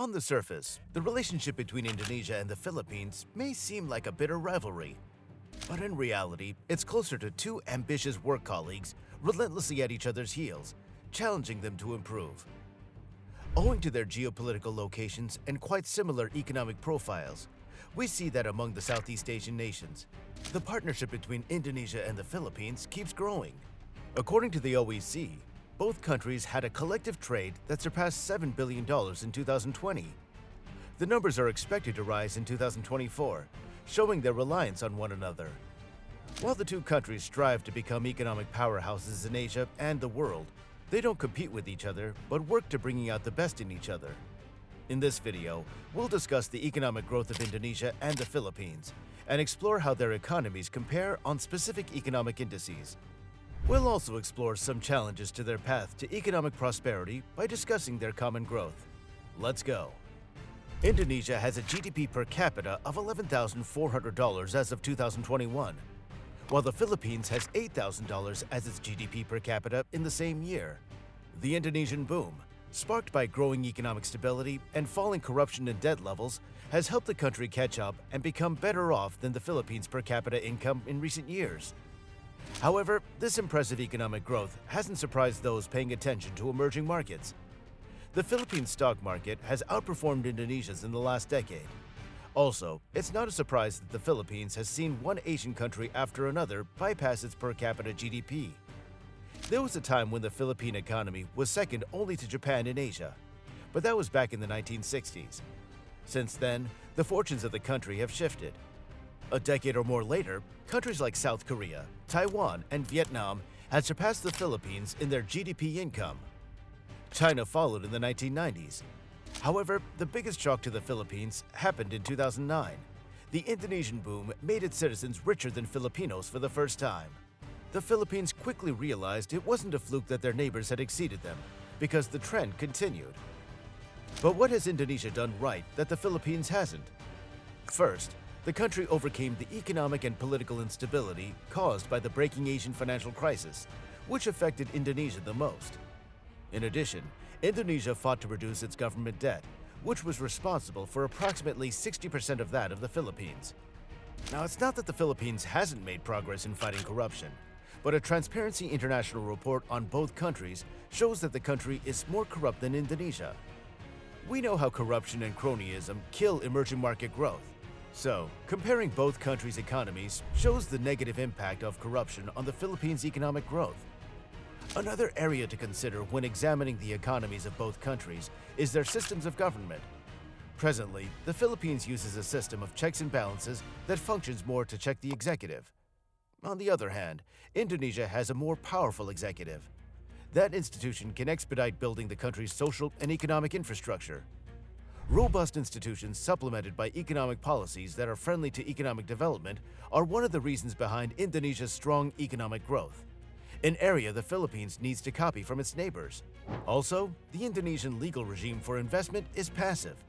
On the surface, the relationship between Indonesia and the Philippines may seem like a bitter rivalry. But in reality, it's closer to two ambitious work colleagues relentlessly at each other's heels, challenging them to improve. Owing to their geopolitical locations and quite similar economic profiles, we see that among the Southeast Asian nations, the partnership between Indonesia and the Philippines keeps growing. According to the OEC, both countries had a collective trade that surpassed $7 billion in 2020. The numbers are expected to rise in 2024, showing their reliance on one another. While the two countries strive to become economic powerhouses in Asia and the world, they don't compete with each other, but work to bringing out the best in each other. In this video, we'll discuss the economic growth of Indonesia and the Philippines, and explore how their economies compare on specific economic indices. We'll also explore some challenges to their path to economic prosperity by discussing their common growth. Let's go. Indonesia has a GDP per capita of $11,400 as of 2021, while the Philippines has $8,000 as its GDP per capita in the same year. The Indonesian boom, sparked by growing economic stability and falling corruption and debt levels, has helped the country catch up and become better off than the Philippines' per capita income in recent years. However, this impressive economic growth hasn't surprised those paying attention to emerging markets. The Philippines stock market has outperformed Indonesia's in the last decade. Also, it's not a surprise that the Philippines has seen one Asian country after another bypass its per capita GDP. There was a time when the Philippine economy was second only to Japan in Asia, but that was back in the 1960s. Since then, the fortunes of the country have shifted. A decade or more later, countries like South Korea, Taiwan, and Vietnam had surpassed the Philippines in their GDP income. China followed in the 1990s. However, the biggest shock to the Philippines happened in 2009. The Indonesian boom made its citizens richer than Filipinos for the first time. The Philippines quickly realized it wasn't a fluke that their neighbors had exceeded them, because the trend continued. But what has Indonesia done right that the Philippines hasn't? First, the country overcame the economic and political instability caused by the breaking Asian financial crisis, which affected Indonesia the most. In addition, Indonesia fought to reduce its government debt, which was responsible for approximately 60% of that of the Philippines. Now, it's not that the Philippines hasn't made progress in fighting corruption, but a Transparency International report on both countries shows that the country is more corrupt than Indonesia. We know how corruption and cronyism kill emerging market growth. So, comparing both countries' economies shows the negative impact of corruption on the Philippines' economic growth. Another area to consider when examining the economies of both countries is their systems of government. Presently, the Philippines uses a system of checks and balances that functions more to check the executive. On the other hand, Indonesia has a more powerful executive. That institution can expedite building the country's social and economic infrastructure. Robust institutions supplemented by economic policies that are friendly to economic development are one of the reasons behind Indonesia's strong economic growth, an area the Philippines needs to copy from its neighbors. Also, the Indonesian legal regime for investment is passive.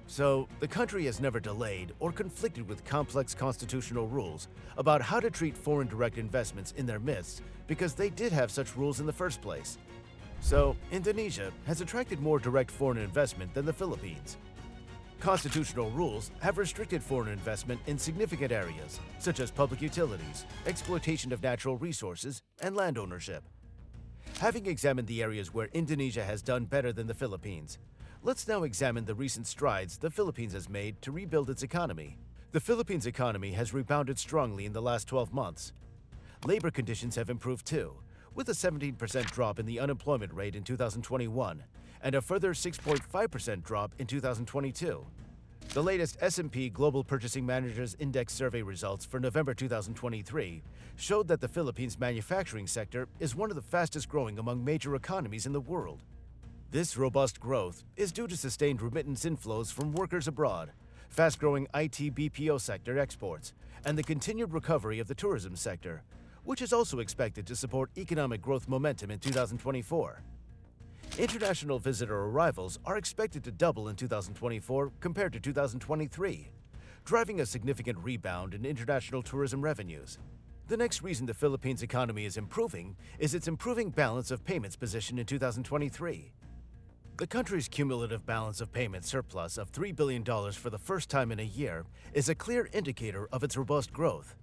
So, the country has never delayed or conflicted with complex constitutional rules about how to treat foreign direct investments in their midst because they did have such rules in the first place. So, Indonesia has attracted more direct foreign investment than the Philippines. Constitutional rules have restricted foreign investment in significant areas, such as public utilities, exploitation of natural resources, and land ownership. Having examined the areas where Indonesia has done better than the Philippines, let's now examine the recent strides the Philippines has made to rebuild its economy. The Philippines' economy has rebounded strongly in the last 12 months. Labor conditions have improved too, with a 17% drop in the unemployment rate in 2021 and a further 6.5% drop in 2022. The latest S&P Global Purchasing Managers Index survey results for November 2023 showed that the Philippines' manufacturing sector is one of the fastest growing among major economies in the world. This robust growth is due to sustained remittance inflows from workers abroad, fast-growing IT BPO sector exports, and the continued recovery of the tourism sector, which is also expected to support economic growth momentum in 2024. International visitor arrivals are expected to double in 2024 compared to 2023, driving a significant rebound in international tourism revenues. The next reason the Philippines' economy is improving is its improving balance of payments position in 2023. The country's cumulative balance of payments surplus of $3 billion for the first time in a year is a clear indicator of its robust growth.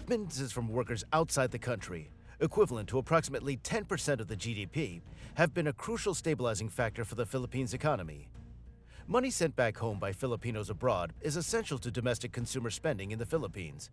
Remittances from workers outside the country, equivalent to approximately 10% of the GDP, have been a crucial stabilizing factor for the Philippines' economy. Money sent back home by Filipinos abroad is essential to domestic consumer spending in the Philippines.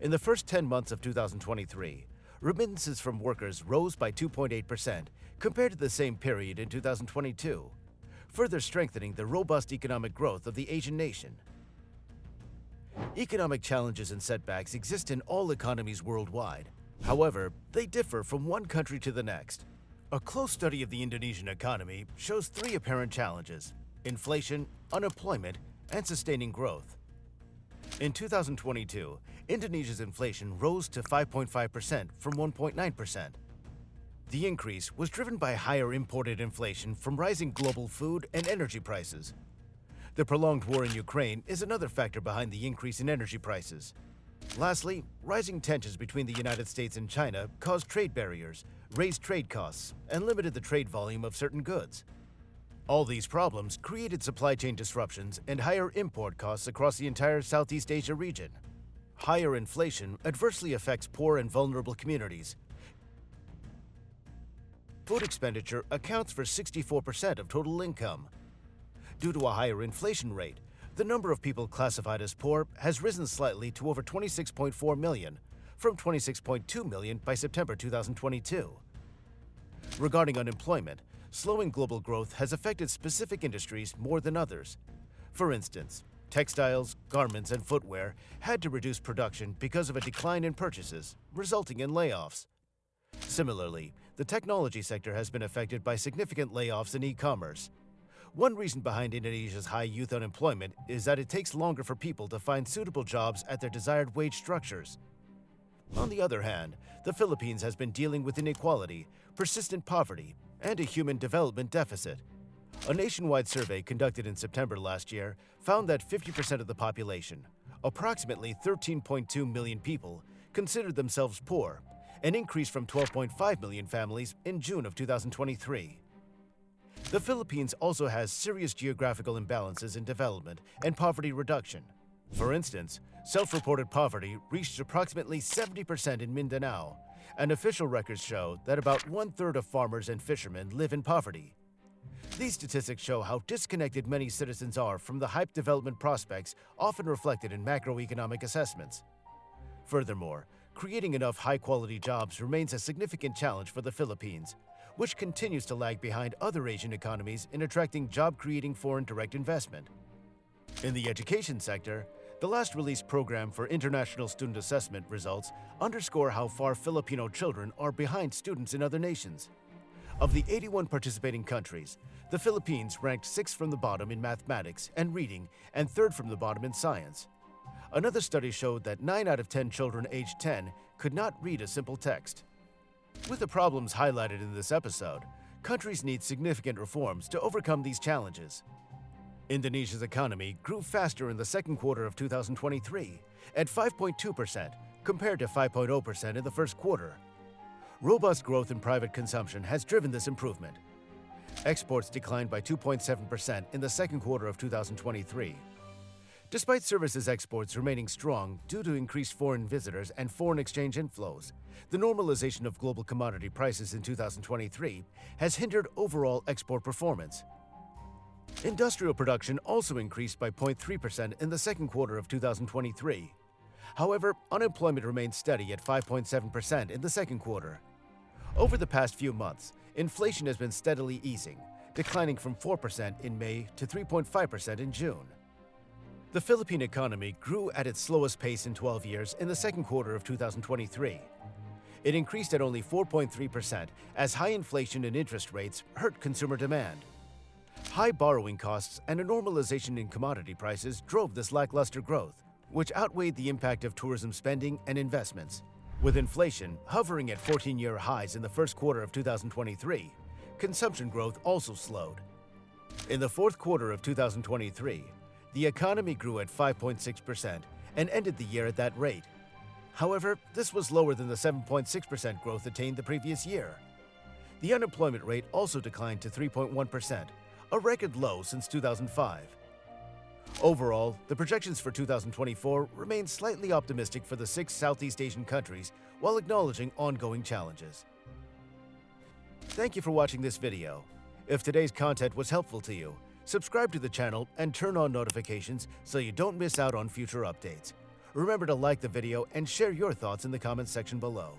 In the first 10 months of 2023, remittances from workers rose by 2.8% compared to the same period in 2022, further strengthening the robust economic growth of the Asian nation. Economic challenges and setbacks exist in all economies worldwide. However, they differ from one country to the next. A close study of the Indonesian economy shows three apparent challenges: inflation, unemployment, and sustaining growth. In 2022, Indonesia's inflation rose to 5.5% from 1.9%. The increase was driven by higher imported inflation from rising global food and energy prices. The prolonged war in Ukraine is another factor behind the increase in energy prices. Lastly, rising tensions between the United States and China caused trade barriers, raised trade costs, and limited the trade volume of certain goods. All these problems created supply chain disruptions and higher import costs across the entire Southeast Asia region. Higher inflation adversely affects poor and vulnerable communities. Food expenditure accounts for 64% of total income. Due to a higher inflation rate, the number of people classified as poor has risen slightly to over 26.4 million, from 26.2 million by September 2022. Regarding unemployment, slowing global growth has affected specific industries more than others. For instance, textiles, garments, and footwear had to reduce production because of a decline in purchases, resulting in layoffs. Similarly, the technology sector has been affected by significant layoffs in e-commerce. One reason behind Indonesia's high youth unemployment is that it takes longer for people to find suitable jobs at their desired wage structures. On the other hand, the Philippines has been dealing with inequality, persistent poverty, and a human development deficit. A nationwide survey conducted in September last year found that 50% of the population, approximately 13.2 million people, considered themselves poor, an increase from 12.5 million families in June of 2023. The Philippines also has serious geographical imbalances in development and poverty reduction. For instance, self-reported poverty reached approximately 70% in Mindanao, and official records show that about one-third of farmers and fishermen live in poverty. These statistics show how disconnected many citizens are from the hyped development prospects often reflected in macroeconomic assessments. Furthermore, creating enough high-quality jobs remains a significant challenge for the Philippines, which continues to lag behind other Asian economies in attracting job-creating foreign direct investment. In the education sector, the last released program for international student assessment results underscore how far Filipino children are behind students in other nations. Of the 81 participating countries, the Philippines ranked 6th from the bottom in mathematics and reading and 3rd from the bottom in science. Another study showed that 9 out of 10 children aged 10 could not read a simple text. With the problems highlighted in this episode, countries need significant reforms to overcome these challenges. Indonesia's economy grew faster in the second quarter of 2023, at 5.2% compared to 5.0% in the first quarter. Robust growth in private consumption has driven this improvement. Exports declined by 2.7% in the second quarter of 2023. Despite services exports remaining strong due to increased foreign visitors and foreign exchange inflows, the normalization of global commodity prices in 2023 has hindered overall export performance. Industrial production also increased by 0.3% in the second quarter of 2023. However, unemployment remained steady at 5.7% in the second quarter. Over the past few months, inflation has been steadily easing, declining from 4% in May to 3.5% in June. The Philippine economy grew at its slowest pace in 12 years in the second quarter of 2023. It increased at only 4.3% as high inflation and interest rates hurt consumer demand. High borrowing costs and a normalization in commodity prices drove this lackluster growth, which outweighed the impact of tourism spending and investments. With inflation hovering at 14-year highs in the first quarter of 2023, consumption growth also slowed. In the fourth quarter of 2023, the economy grew at 5.6% and ended the year at that rate. However, this was lower than the 7.6% growth attained the previous year. The unemployment rate also declined to 3.1%, a record low since 2005. Overall, the projections for 2024 remain slightly optimistic for the 6 Southeast Asian countries while acknowledging ongoing challenges. Thank you for watching this video. If today's content was helpful to you, subscribe to the channel and turn on notifications so you don't miss out on future updates. Remember to like the video and share your thoughts in the comments section below.